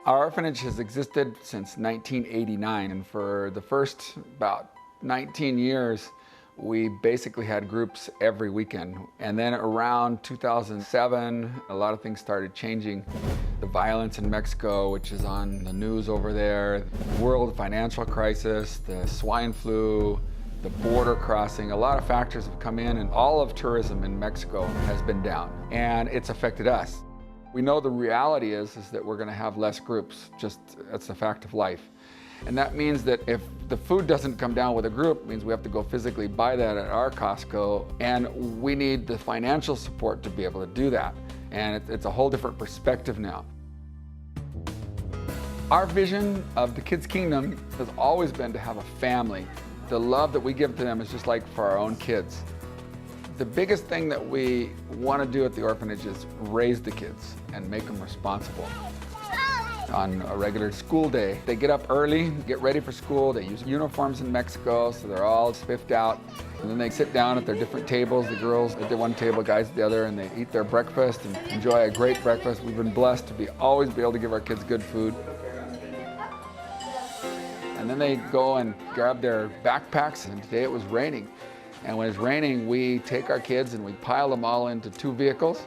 Our orphanage has existed since 1989, and for the first about 19 years, we basically had groups every weekend. And then around 2007, a lot of things started changing. The violence in Mexico, which is on the news over there, the world financial crisis, the swine flu, the border crossing, a lot of factors have come in, and all of tourism in Mexico has been down, and it's affected us. We know the reality is that we're gonna have less groups, just that's a fact of life. And that means that if the food doesn't come down with a group, it means we have to go physically buy that at our Costco, and we need the financial support to be able to do that. And it's a whole different perspective now. Our vision of the Kids Kingdom has always been to have a family. The love that we give to them is just like for our own kids. The biggest thing that we want to do at the orphanage is raise the kids and make them responsible. On a regular school day, they get up early, get ready for school. They use uniforms in Mexico, so they're all spiffed out. And then they sit down at their different tables, the girls at the one table, guys at the other, and they eat their breakfast and enjoy a great breakfast. We've been blessed to always be able to give our kids good food. And then they go and grab their backpacks, and today it was raining. And when it's raining, we take our kids and we pile them all into 2 vehicles.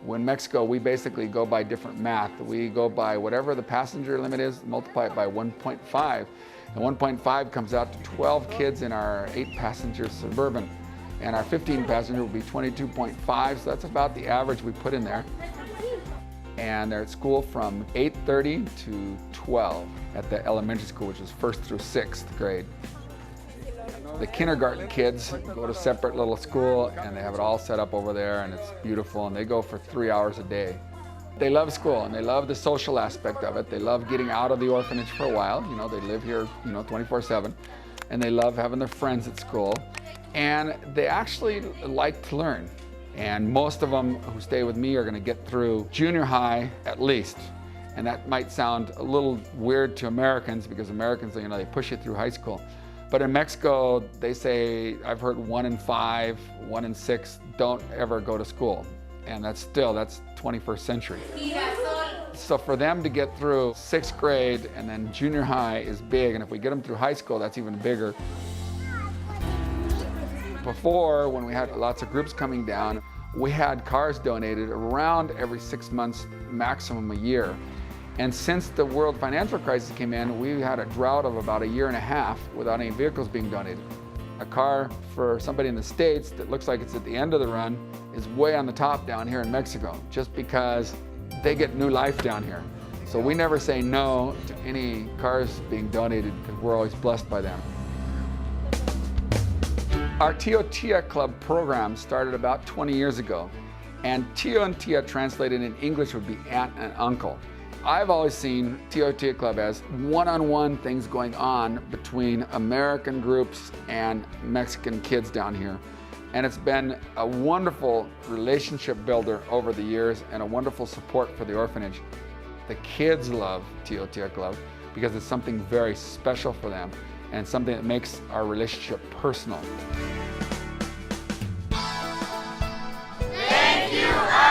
In Mexico, we basically go by different math. We go by whatever the passenger limit is, multiply it by 1.5. And 1.5 comes out to 12 kids in our 8-passenger Suburban. And our 15-passenger will be 22.5, so that's about the average we put in there. And they're at school from 8:30 to 12 at the elementary school, which is 1st through 6th grade. The kindergarten kids go to separate little school, and they have it all set up over there, and it's beautiful, and they go for 3 hours a day. They love school, and they love the social aspect of it. They love getting out of the orphanage for a while. You know, they live here, 24/7, and they love having their friends at school, and they actually like to learn. And most of them who stay with me are gonna get through junior high at least. And that might sound a little weird to Americans, because Americans, they push you through high school. But in Mexico, they say, I've heard 1 in 5, 1 in 6 don't ever go to school. And that's 21st century. So for them to get through 6th grade and then junior high is big. And if we get them through high school, that's even bigger. Before, when we had lots of groups coming down, we had cars donated around every 6 months, maximum a year. And since the world financial crisis came in, we had a drought of about 1.5 years without any vehicles being donated. A car for somebody in the States that looks like it's at the end of the run is way on the top down here in Mexico, just because they get new life down here. So we never say no to any cars being donated, because we're always blessed by them. Our Tío Tía Club program started about 20 years ago, and Tío and Tía translated in English would be aunt and uncle. I've always seen Tío Tía Club as one-on-one things going on between American groups and Mexican kids down here. And it's been a wonderful relationship builder over the years, and a wonderful support for the orphanage. The kids love Tío Tía Club because it's something very special for them, and something that makes our relationship personal. Thank you.